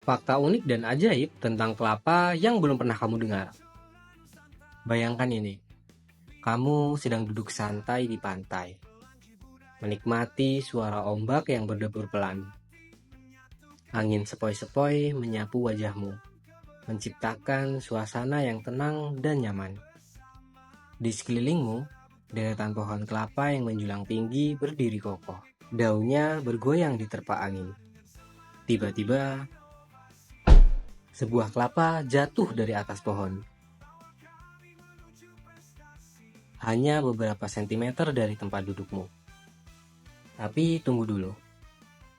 Fakta unik dan ajaib tentang kelapa yang belum pernah kamu dengar. Bayangkan ini, kamu sedang duduk santai di pantai, menikmati suara ombak yang berdebur pelan. Angin sepoi-sepoi menyapu wajahmu, menciptakan suasana yang tenang dan nyaman. Di sekelilingmu, deretan pohon kelapa yang menjulang tinggi berdiri kokoh. Daunnya bergoyang diterpa angin. Tiba-tiba, sebuah kelapa jatuh dari atas pohon. Hanya beberapa sentimeter dari tempat dudukmu. Tapi tunggu dulu,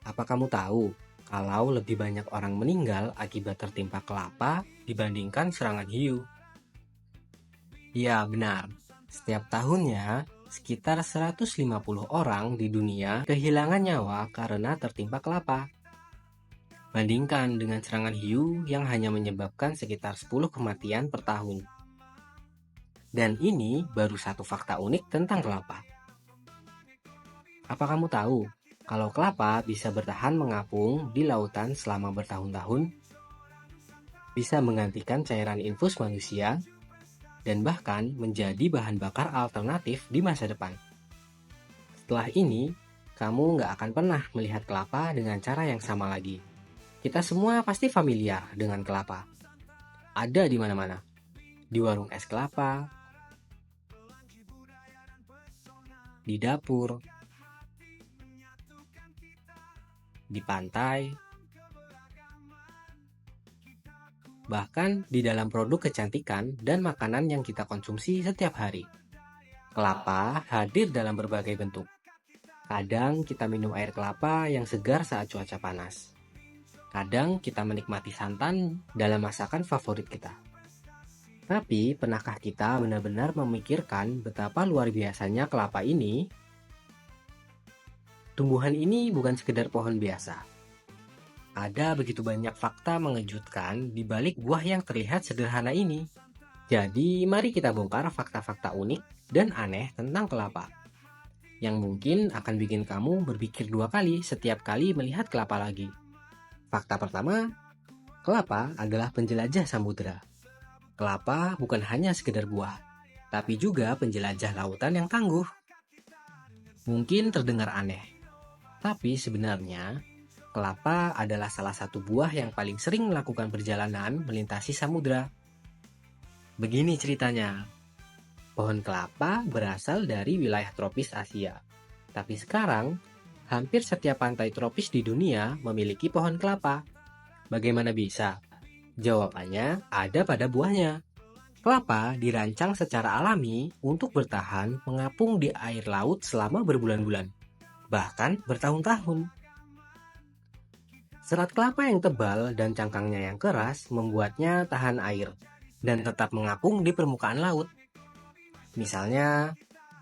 apa kamu tahu kalau lebih banyak orang meninggal akibat tertimpa kelapa dibandingkan serangan hiu? Ya benar, setiap tahunnya sekitar 150 orang di dunia kehilangan nyawa karena tertimpa kelapa. Bandingkan dengan serangan hiu yang hanya menyebabkan sekitar 10 kematian per tahun. Dan ini baru satu fakta unik tentang kelapa. Apa kamu tahu kalau kelapa bisa bertahan mengapung di lautan selama bertahun-tahun? Bisa menggantikan cairan infus manusia dan bahkan menjadi bahan bakar alternatif di masa depan. Setelah ini, kamu nggak akan pernah melihat kelapa dengan cara yang sama lagi. Kita semua pasti familiar dengan kelapa. Ada di mana-mana. Di warung es kelapa, di dapur, di pantai, bahkan di dalam produk kecantikan dan makanan yang kita konsumsi setiap hari. Kelapa hadir dalam berbagai bentuk. Kadang kita minum air kelapa yang segar saat cuaca panas. Kadang kita menikmati santan dalam masakan favorit kita. Tapi, pernahkah kita benar-benar memikirkan betapa luar biasanya kelapa ini? Tumbuhan ini bukan sekedar pohon biasa. Ada begitu banyak fakta mengejutkan di balik buah yang terlihat sederhana ini. Jadi, mari kita bongkar fakta-fakta unik dan aneh tentang kelapa, yang mungkin akan bikin kamu berpikir dua kali setiap kali melihat kelapa lagi. Fakta pertama, kelapa adalah penjelajah samudera. Kelapa bukan hanya sekedar buah, tapi juga penjelajah lautan yang tangguh. Mungkin terdengar aneh, tapi sebenarnya kelapa adalah salah satu buah yang paling sering melakukan perjalanan melintasi samudera. Begini ceritanya, pohon kelapa berasal dari wilayah tropis Asia. Tapi sekarang, hampir setiap pantai tropis di dunia memiliki pohon kelapa. Bagaimana bisa? Jawabannya ada pada buahnya. Kelapa dirancang secara alami untuk bertahan mengapung di air laut selama berbulan-bulan, bahkan bertahun-tahun. Serat kelapa yang tebal dan cangkangnya yang keras membuatnya tahan air dan tetap mengapung di permukaan laut. Misalnya,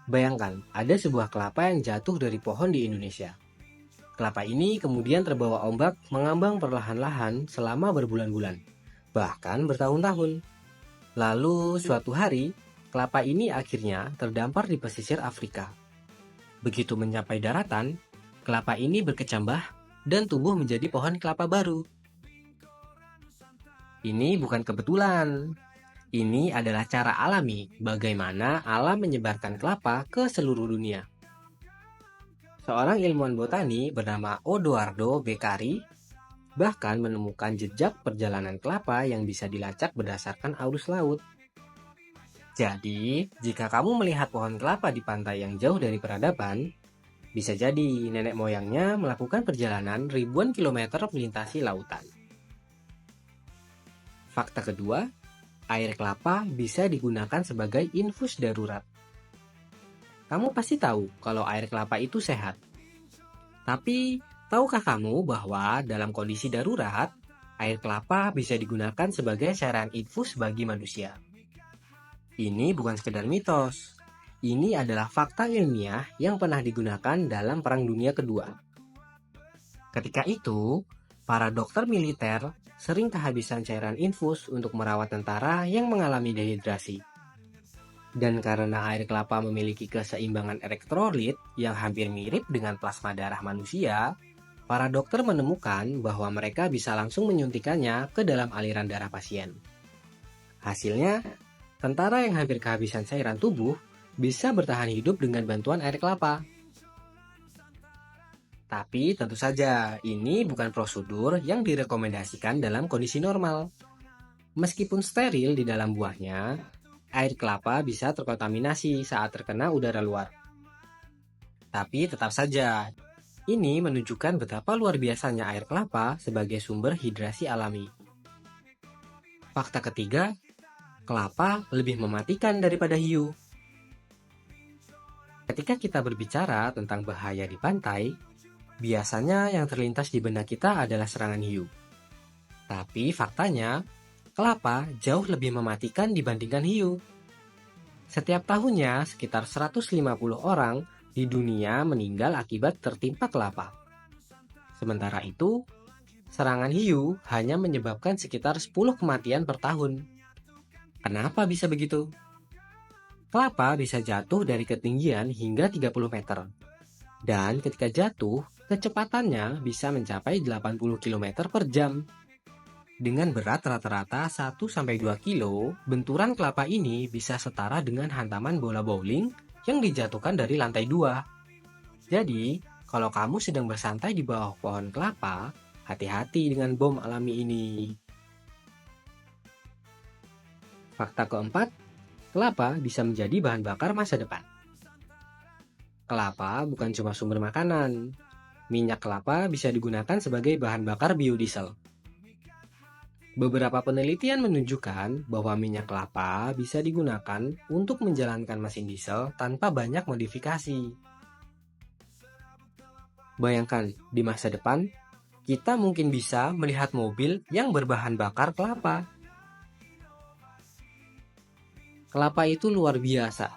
bayangkan ada sebuah kelapa yang jatuh dari pohon di Indonesia. Kelapa ini kemudian terbawa ombak mengambang perlahan-lahan selama berbulan-bulan, bahkan bertahun-tahun. Lalu suatu hari, kelapa ini akhirnya terdampar di pesisir Afrika. Begitu mencapai daratan, kelapa ini berkecambah dan tumbuh menjadi pohon kelapa baru. Ini bukan kebetulan. Ini adalah cara alami bagaimana alam menyebarkan kelapa ke seluruh dunia. Seorang ilmuwan botani bernama Odoardo Beccari bahkan menemukan jejak perjalanan kelapa yang bisa dilacak berdasarkan arus laut. Jadi, jika kamu melihat pohon kelapa di pantai yang jauh dari peradaban, bisa jadi nenek moyangnya melakukan perjalanan ribuan kilometer melintasi lautan. Fakta kedua, air kelapa bisa digunakan sebagai infus darurat. Kamu pasti tahu kalau air kelapa itu sehat. Tapi, tahukah kamu bahwa dalam kondisi darurat, air kelapa bisa digunakan sebagai cairan infus bagi manusia? Ini bukan sekedar mitos. Ini adalah fakta ilmiah yang pernah digunakan dalam Perang Dunia Kedua. Ketika itu, para dokter militer sering kehabisan cairan infus untuk merawat tentara yang mengalami dehidrasi. Dan karena air kelapa memiliki keseimbangan elektrolit yang hampir mirip dengan plasma darah manusia, para dokter menemukan bahwa mereka bisa langsung menyuntikannya ke dalam aliran darah pasien. Hasilnya, tentara yang hampir kehabisan cairan tubuh bisa bertahan hidup dengan bantuan air kelapa. Tapi tentu saja, ini bukan prosedur yang direkomendasikan dalam kondisi normal. Meskipun steril di dalam buahnya, air kelapa bisa terkontaminasi saat terkena udara luar. Tapi tetap saja, ini menunjukkan betapa luar biasanya air kelapa sebagai sumber hidrasi alami. Fakta ketiga, kelapa lebih mematikan daripada hiu. Ketika kita berbicara tentang bahaya di pantai, biasanya yang terlintas di benak kita adalah serangan hiu. Tapi faktanya, kelapa jauh lebih mematikan dibandingkan hiu. Setiap tahunnya, sekitar 150 orang di dunia meninggal akibat tertimpa kelapa. Sementara itu, serangan hiu hanya menyebabkan sekitar 10 kematian per tahun. Kenapa bisa begitu? Kelapa bisa jatuh dari ketinggian hingga 30 meter. Dan ketika jatuh, kecepatannya bisa mencapai 80 km per jam. Dengan berat rata-rata 1-2 kilo, benturan kelapa ini bisa setara dengan hantaman bola bowling yang dijatuhkan dari lantai 2. Jadi, kalau kamu sedang bersantai di bawah pohon kelapa, hati-hati dengan bom alami ini. Fakta keempat, kelapa bisa menjadi bahan bakar masa depan. Kelapa bukan cuma sumber makanan. Minyak kelapa bisa digunakan sebagai bahan bakar biodiesel. Beberapa penelitian menunjukkan bahwa minyak kelapa bisa digunakan untuk menjalankan mesin diesel tanpa banyak modifikasi. Bayangkan, di masa depan, kita mungkin bisa melihat mobil yang berbahan bakar kelapa. Kelapa itu luar biasa.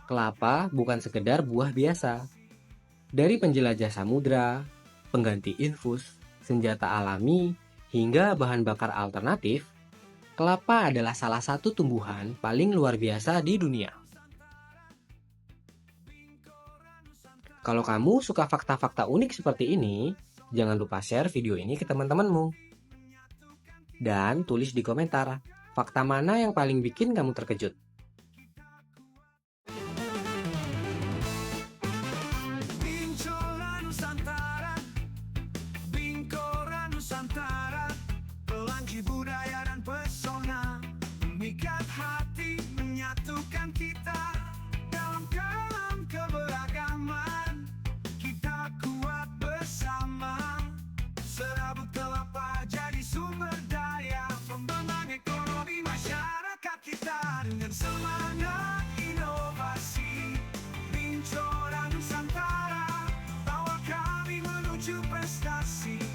Kelapa bukan sekedar buah biasa. Dari penjelajah samudra, pengganti infus, senjata alami, hingga bahan bakar alternatif, kelapa adalah salah satu tumbuhan paling luar biasa di dunia. Kalau kamu suka fakta-fakta unik seperti ini, jangan lupa share video ini ke teman-temanmu. Dan tulis di komentar, fakta mana yang paling bikin kamu terkejut. Budaya dan pesona memikat hati, menyatukan kita dalam keberagaman. Kita kuat bersama, serabut kelapa jadi sumber daya pembangkit ekonomi masyarakat kita. Dengan semangat inovasi, Bincora Nusantara bawa kami menuju prestasi.